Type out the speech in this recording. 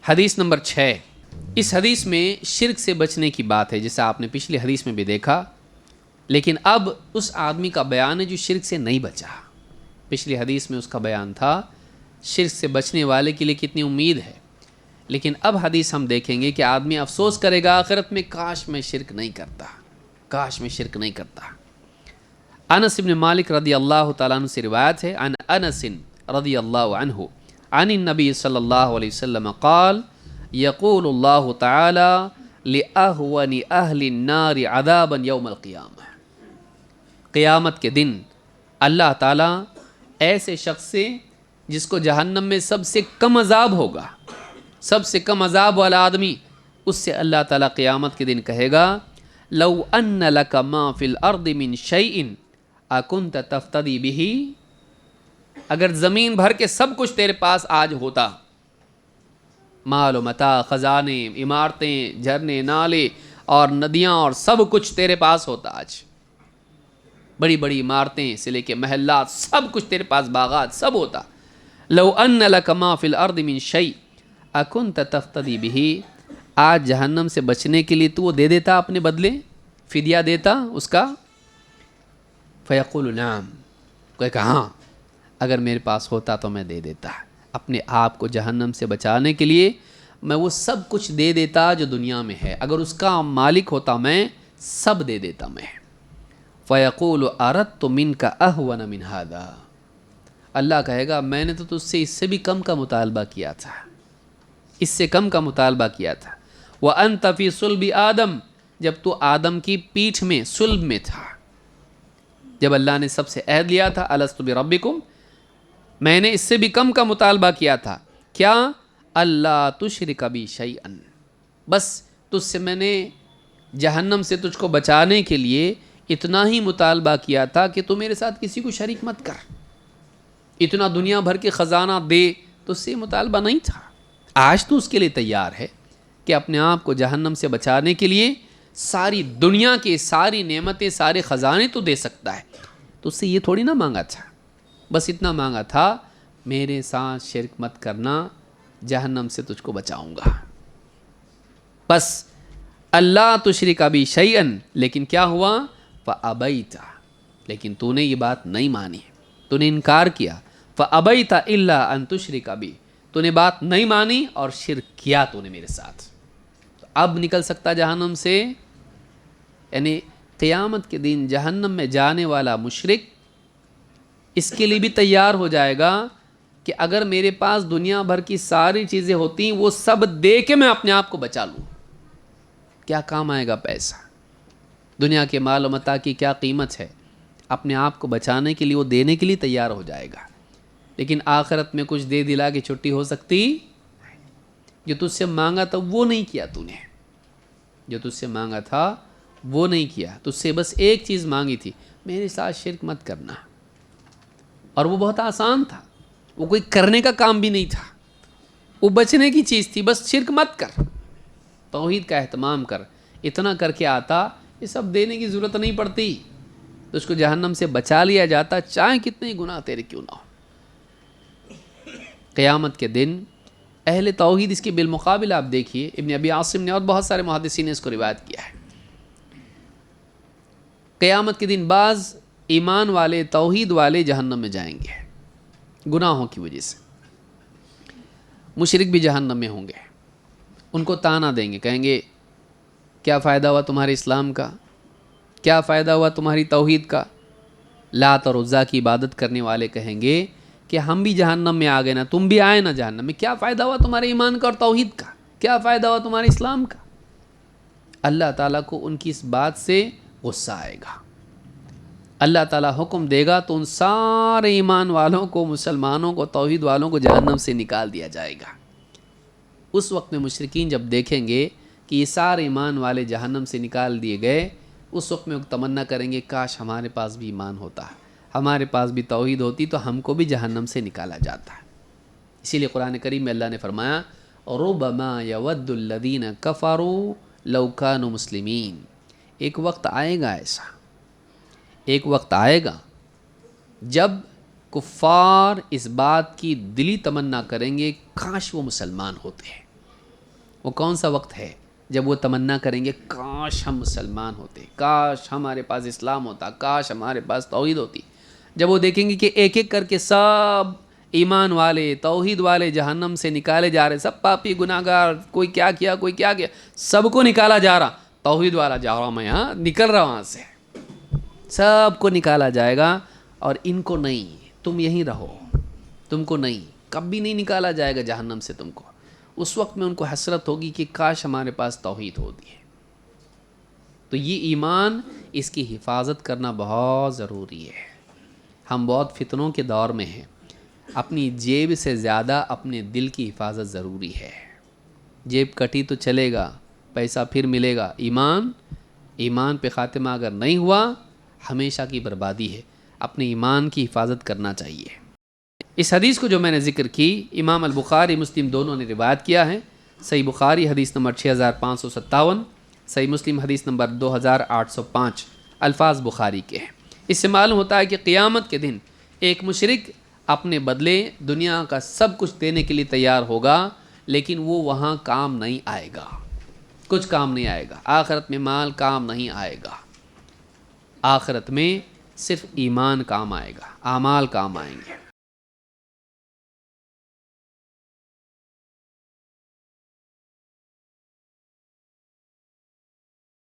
حدیث نمبر 6، اس حدیث میں شرک سے بچنے کی بات ہے، جیسا آپ نے پچھلی حدیث میں بھی دیکھا، لیکن اب اس آدمی کا بیان ہے جو شرک سے نہیں بچا۔ پچھلی حدیث میں اس کا بیان تھا شرک سے بچنے والے کے لیے کتنی امید ہے، لیکن اب حدیث ہم دیکھیں گے کہ آدمی افسوس کرے گا آخرت میں، کاش میں شرک نہیں کرتا، کاش میں شرک نہیں کرتا۔ انس بن مالک رضی اللہ تعالیٰ عنہ سے روایت ہے، عن انس رضی اللہ عنہ عن النبی صلی اللہ علیہ وسلم قال یقول اللہ تعالی لأہون اہل النار عذابا یوم القیامہ، قیامت کے دن اللہ تعالیٰ ایسے شخص سے جس کو جہنم میں سب سے کم عذاب ہوگا، سب سے کم عذاب والا آدمی، اس سے اللہ تعالیٰ قیامت کے دن کہے گا لو ان لک ما فی الارض من شیء اکنت تفتدی بہ، اگر زمین بھر کے سب کچھ تیرے پاس آج ہوتا، مال و متاع، خزانے، عمارتیں، جھرنے، نالے اور ندیاں اور سب کچھ تیرے پاس ہوتا، آج بڑی بڑی عمارتیں سے لے کے محلات، سب کچھ تیرے پاس، باغات سب ہوتا، لو ان لک ما فی الارض من شیء اکنت تفتدی بہ، آج جہنم سے بچنے کے لیے تو وہ دے دیتا، اپنے بدلے فدیہ دیتا اس کا، فیقول نعم، کوئی کہا ہاں اگر میرے پاس ہوتا تو میں دے دیتا، اپنے آپ کو جہنم سے بچانے کے لیے میں وہ سب کچھ دے دیتا جو دنیا میں ہے، اگر اس کا مالک ہوتا میں سب دے دیتا میں۔ فیقول اردت منک اہون من ھذا، اللہ کہے گا میں نے تو تجھ سے اس سے بھی کم کا مطالبہ کیا تھا، اس سے کم کا مطالبہ کیا تھا۔ وانت فی صلب آدم، جب تو آدم کی پیٹھ میں، صلب میں تھا، جب اللہ نے سب سے عہد لیا تھا الست بربکم، میں نے اس سے بھی کم کا مطالبہ کیا تھا، کیا؟ اللہ تشرک بی شیئا، بس تجھ سے میں نے جہنم سے تجھ کو بچانے کے لیے اتنا ہی مطالبہ کیا تھا کہ تو میرے ساتھ کسی کو شریک مت کر، اتنا دنیا بھر کے خزانہ دے، تو اس سے مطالبہ نہیں تھا۔ آج تو اس کے لیے تیار ہے کہ اپنے آپ کو جہنم سے بچانے کے لیے ساری دنیا کے ساری نعمتیں، سارے خزانے تو دے سکتا ہے، تو اس سے یہ تھوڑی نہ مانگا تھا، بس اتنا مانگا تھا میرے ساتھ شرک مت کرنا، جہنم سے تجھ کو بچاؤں گا، بس اللہ تشرک بی شیئا، لیکن کیا ہوا؟ فابیت، لیکن تو نے یہ بات نہیں مانی، تو نے انکار کیا، فابیت الا ان تشرک بی، تو نے بات نہیں مانی اور شرک کیا تو نے میرے ساتھ، تو اب نکل سکتا جہنم سے؟ یعنی قیامت کے دن جہنم میں جانے والا مشرک اس کے لیے بھی تیار ہو جائے گا کہ اگر میرے پاس دنیا بھر کی ساری چیزیں ہوتی وہ سب دے کے میں اپنے آپ کو بچا لوں، کیا کام آئے گا پیسہ؟ دنیا کے مال و متاع کی کیا قیمت ہے؟ اپنے آپ کو بچانے کے لیے وہ دینے کے لیے تیار ہو جائے گا، لیکن آخرت میں کچھ دے دلا کے چھٹی ہو سکتی؟ جو تجھ سے مانگا تھا وہ نہیں کیا تو نے، جو تجھ سے مانگا تھا وہ نہیں کیا، تجھ سے بس ایک چیز مانگی تھی، میرے ساتھ شرک مت کرنا، اور وہ بہت آسان تھا، وہ کوئی کرنے کا کام بھی نہیں تھا، وہ بچنے کی چیز تھی، بس شرک مت کر، توحید کا اہتمام کر، اتنا کر کے آتا، یہ سب دینے کی ضرورت نہیں پڑتی، تو اس کو جہنم سے بچا لیا جاتا، چاہے کتنے گناہ تیرے کیوں نہ ہو۔ قیامت کے دن اہل توحید، اس کے بالمقابل آپ دیکھیے ابن ابی عاصم نے اور بہت سارے محدثین نے اس کو روایت کیا ہے، قیامت کے دن بعض ایمان والے، توحید والے جہنم میں جائیں گے گناہوں کی وجہ سے، مشرک بھی جہنم میں ہوں گے، ان کو تانا دیں گے، کہیں گے کیا فائدہ ہوا تمہارے اسلام کا، کیا فائدہ ہوا تمہاری توحید کا؟ لات اور عزا کی عبادت کرنے والے کہیں گے کہ ہم بھی جہنم میں آ گئے نا، تم بھی آئے نا جہنم میں، کیا فائدہ ہوا تمہارے ایمان کا اور توحید کا، کیا فائدہ ہوا تمہارے اسلام کا؟ اللہ تعالیٰ کو ان کی اس بات سے غصہ آئے گا، اللہ تعالیٰ حکم دے گا تو ان سارے ایمان والوں کو، مسلمانوں کو، توحید والوں کو جہنم سے نکال دیا جائے گا۔ اس وقت میں مشرکین جب دیکھیں گے کہ یہ سارے ایمان والے جہنم سے نکال دیے گئے، اس وقت میں وہ تمنا کریں گے کاش ہمارے پاس بھی ایمان ہوتا، ہمارے پاس بھی توحید ہوتی تو ہم کو بھی جہنم سے نکالا جاتا۔ اسی لیے قرآن کریم میں اللہ نے فرمایا ربما یود الذین کفروا لو کانوا مسلمین، ایک وقت آئے گا ایسا، ایک وقت آئے گا جب کفار اس بات کی دلی تمنا کریں گے کاش وہ مسلمان ہوتے ہیں، وہ کون سا وقت ہے جب وہ تمنا کریں گے کاش ہم مسلمان ہوتے، کاش ہمارے پاس اسلام ہوتا، کاش ہمارے پاس توحید ہوتی. جب وہ دیکھیں گے کہ ایک ایک کر کے سب ایمان والے توحید والے جہنم سے نکالے جا رہے، سب پاپی گناہ گار، کوئی کیا کیا کوئی کیا کیا، سب کو نکالا جا رہا، توحید والا جا رہا ہوں میں، یہاں نکل رہا وہاں سے، سب کو نکالا جائے گا اور ان کو نہیں، تم یہیں رہو، تم کو نہیں، کبھی نہیں نکالا جائے گا جہنم سے تم کو. اس وقت میں ان کو حسرت ہوگی کہ کاش ہمارے پاس توحید ہوتی ہے. تو یہ ایمان، اس کی حفاظت کرنا بہت ضروری ہے. ہم بہت فتنوں کے دور میں ہیں، اپنی جیب سے زیادہ اپنے دل کی حفاظت ضروری ہے. جیب کٹی تو چلے گا، پیسہ پھر ملے گا، ایمان پہ خاتمہ اگر نہیں ہوا ہمیشہ کی بربادی ہے. اپنے ایمان کی حفاظت کرنا چاہیے. اس حدیث کو جو میں نے ذکر کی، امام البخاری مسلم دونوں نے روایت کیا ہے. صحیح بخاری حدیث نمبر 6557، صحیح مسلم حدیث نمبر 2805، الفاظ بخاری کے ہیں. اس سے معلوم ہوتا ہے کہ قیامت کے دن ایک مشرک اپنے بدلے دنیا کا سب کچھ دینے کے لیے تیار ہوگا، لیکن وہ وہاں کام نہیں آئے گا، کچھ کام نہیں آئے گا. آخرت میں مال کام نہیں آئے گا، آخرت میں صرف ایمان کام آئے گا، اعمال کام آئیں گے.